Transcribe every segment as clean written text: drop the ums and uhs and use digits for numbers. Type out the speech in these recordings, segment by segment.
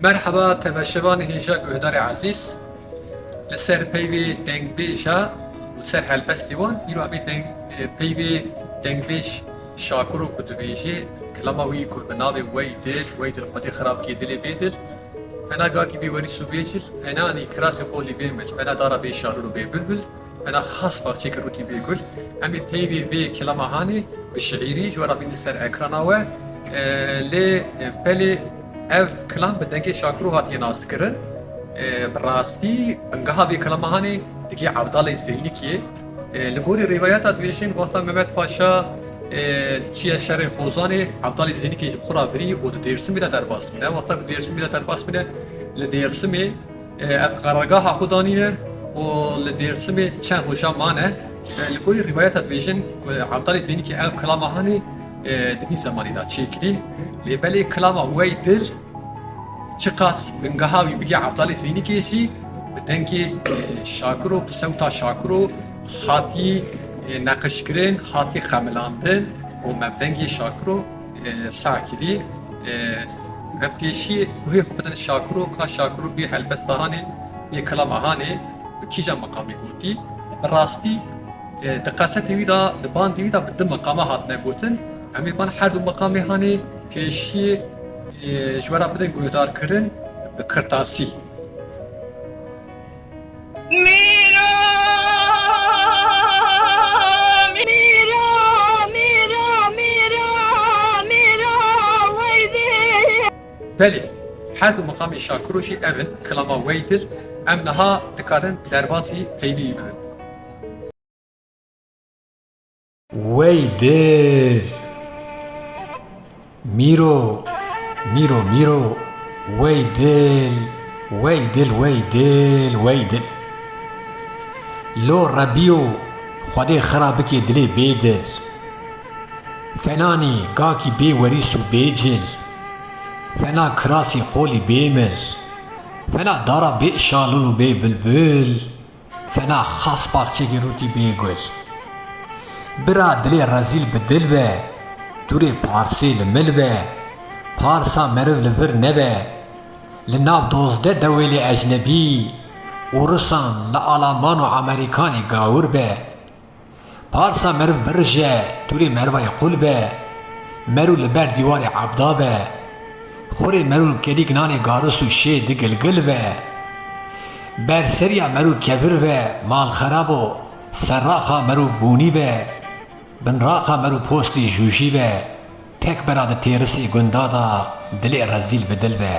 مرحبا تماشبان هيجا گهدار عزيز لسر بيبي دنگ بيشا لسر هلبستيوان يرو ابي دنگ بيبي دنگ بيش شاكرو كتبيشي كلامه وي كربناوي ويدل خدي خراب كي دلي بيدل فانا قاكي بي وري سوبيجل فانا اني كراسي قولي بيمل فانا دارا بي شارلو بي بلبل فانا خاص باقشي كروتي بيقول امي بيبي بي كلامه هاني بالشعيري جوارا بي نسر اكراناوه لي بلي ev klan bi dengê şakir û hatiye naskirin bi rastî bingeha vê kelamehanê dikê Evdalê Zeynîkê li gorî rîvayeta dibêjin wexta Mehmet Paşa çiye şerê Xozanê Evdalê Zeynîkê ji bi xwe re birî û di Dêrsimê de derbas bûne wexta ku Dêrsimê de derbas bûne li Dêrsimê ev qarargeha xwe danîne û li Dêrsimê çend roja mane li gorî rîvayeta dibêjin ku Evdalê Zeynîkê ev kelamehanê di vî zemanî da çêkirî lê belê kilama wey dil çiqas bingeha wî bigê Evdalê Zeynîkê jî bi dengê şakir û bi sewta şakir û hatî neqişkirin, hatî xemilandin û me bi dengê şakir û sakirî me pêşî guhê xwe bidin şakir û ka şakir û bê helbestdanê bê kilamahanê bi kîja meqamê gotî bi rastî di qesetê wî da di bandê wî da bi di meqama hatine gotin em ê van her du meqamê hanê pêşî ji wera bidin guhdarkirin bi kirtasî. Belê her du meqamê şakir û jî evin kilama wey dir em niha dikarin derbasî peywî bibin. Weydir Miro Weydil Lo Rabiyo Xwedê xerabikê dilê bêdir Fenanî gakî bê werîs û bêcil Fena kirasî qolî bêmir Fena dara bê şalûl û bê bülbül Fena xas baxçekê rûtî bêgul Bira dilê rezîl bi dil be Durê parsê li mil be Parsa meriv li vir nebe Li nav dozde dewêlê ecnebî Ûrisan li Alaman û Amerîkanê gawir be Parsa meriv birje Durê merivayê qul be Merû li ber dîwarê ebda be Xurê merû kelîk nanê garis û şê digilgil be Berseriya merû kevir be Mal xerab û serraxa merû bûnî be Binraxa merû postê jûjî be Tek bera di têrisê gunda da dilê rezîl bi dil be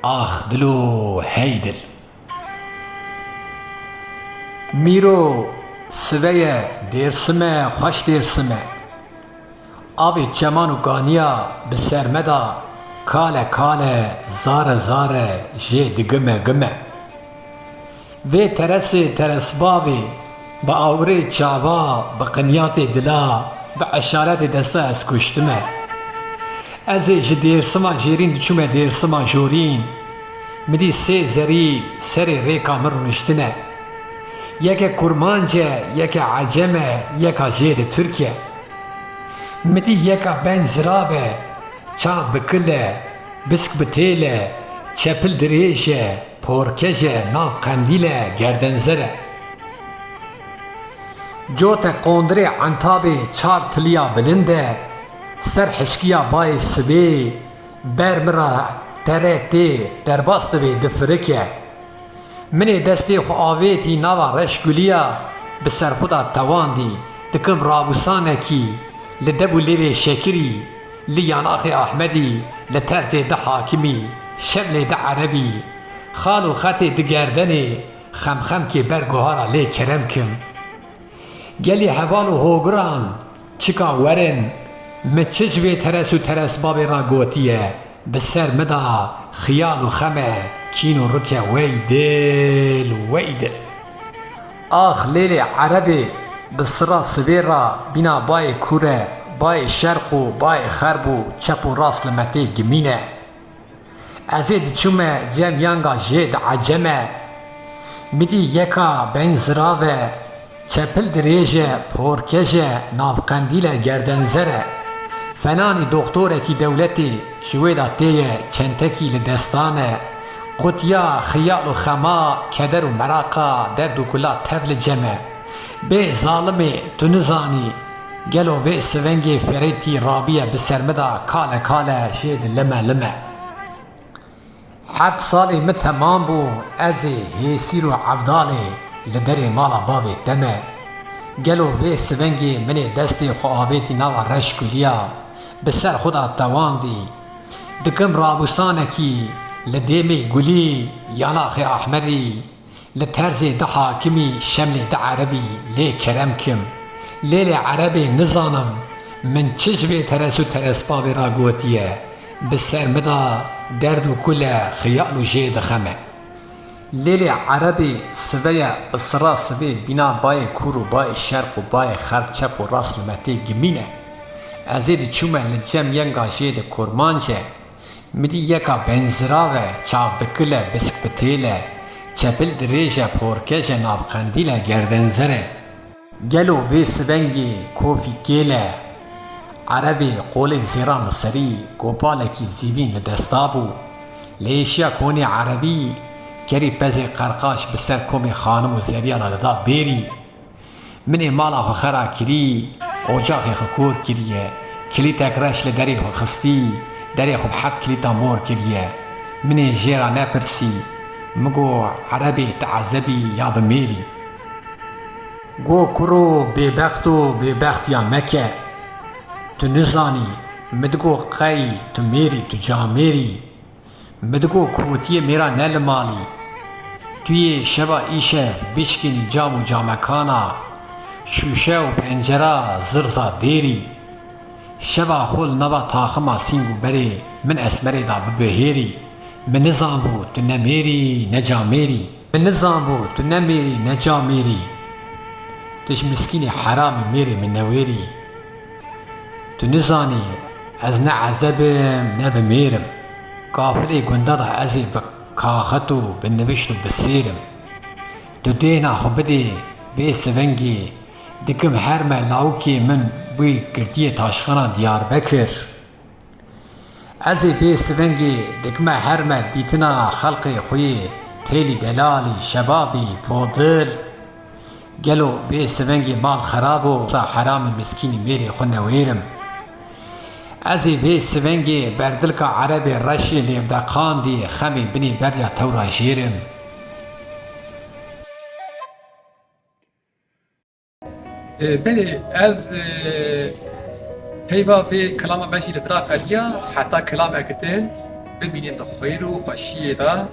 Ax dilo hey dil Mîro siveye Dêrsimê xweş Dêrsimê Avê çeman û ganiya bi ser me da Kale kale zare zare jê digime gime Vê teresê teresbavê Bi awirê çava bi qinyatê dila Bi eşaretê desta ez kuştime Ez ê ji Dêrsima jêrîn diçûme Dêrsima jorîn Midî sê zerî serê rêka min rûniştine Yeke kurmance, yeke eceme, yeka jê di Tirkiye Midî yeka ben zirabe Çav bi kile, bisk bi têle Çepil dirêje, porkeje, nav qendîle, gerdenzere Cote qondirê entabê çar tiliya bilinde Ser hişkiya bayê sibê Ber mira tere tê derbas dibe di firike Minê destê xwe avêtî nava reşgulîya Bi serxuda tewandî dikim rabûsanekî Li deb û lêvê şekirî Li yanaxê Ahmedî Li terzê di hakimî Şevlê di erebî Xal û xetê di gerdenê Xemxemkê ber guhara lê kerem kim Gelî heval û hogiran Çika werin Mi çi ji vê teres û teresbabê ra gotiye Bi ser me da xiyal û xeme Kîn û rike wey dil Ax lêlê erebê Bi sira sivê ra bîna bayê kûre Bayê şerq û bayê xerb û çep û rast li me tê gimîne Ez ê diçûme cem yanga jê di eceme Midî yeka ben zirave Çepil dirêje, porkeje, navqendîle gerdenzere Fenanî doktorekî dewletê ji wê da têye çentekî li destane قوتیا خیال و خما کدر و مراقا درد و گلا تفل جمع به ظالم تو نزانی گلو به سونگی فریتی رابیه بسرمدا کاله کاله شید لمه لمه 7 سالی من تمام بو از هیسیر و عبدالی لدر مالا باوی دمه گلو به سونگی من دستی خو آویتی نوا رشکولیا بسر خدا تواندی دکم رابوسانکی لدیمی گلی یاناخ احمری لترز ده حاکمی شمل ده عربی لی کرم کم لیل عربی نزانم من چشوی ترسو ترسپاوی را گوتیه بسر مدا درد و کل خیال و جید خمه لیل عربی سویه بسرا سوی بینا بای کور و بای شرق و بای خرب چپ و راست لمتی گمینه ازید چومه لجم ینگا جید کرمانجه مدی یکا بنزراوه چاو بکله بسک بتیله چپل دریجه پورکجه نابخندیله گردنزره گلو وی سونگی کوفی گیله عربی قولک زیرا مصری گوپالکی زیوین لدستابو لیشیا کونی عربی کری پزی قرقاش بسر کومی خانم و زریانا لدا بیری منی مالا خو خرا کری اوجاقی خو کور کریه کلی تکرش لدری خو خستی دری خو بحق کلیتا مور کریه منی جیرا نپرسی مگو عربی تعذبی یا بمیری گو کرو ببخت و ببخت یا مکه تو نزانی مدگو قی تو میری تو جا میری مدگو کوتی میرا نل مالی توی شبا ایشه بشکنی جام و جامکانا شوشه و پنجره زرزا دیری شبا خول نوا تاخما سینگو بری من اسمری دا ببهیری من نظام بو تو نمیری نجا میری من نظام بو تو نمیری نجا میری تش مسکینی حرامی میری من نویری تو نزانی از نه عذبم نه بمیرم کافری گنده دا ازی بکاختو بنوشتو بسیرم تو دینا خو بدی وی سونگی دکم هرمه لاوکی من بوی گردی تاشخانا دیار بکر ازی وی سونگی دکم هرمه دیتنا خلق خوی تیلی دلالی شبابی فاضل گلو وی سونگی مال خرابو سا حرام مسکینی میری خو نویرم ازی وی سونگی بردلکا عربی رشی لیبدا قاندی خمی بنی بریا تورا جیرم بله اف پیوا في كلام ماشي لفراقة ديا حتى كلام اكتن ببينين خير و خوشي دا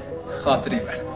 خاطري به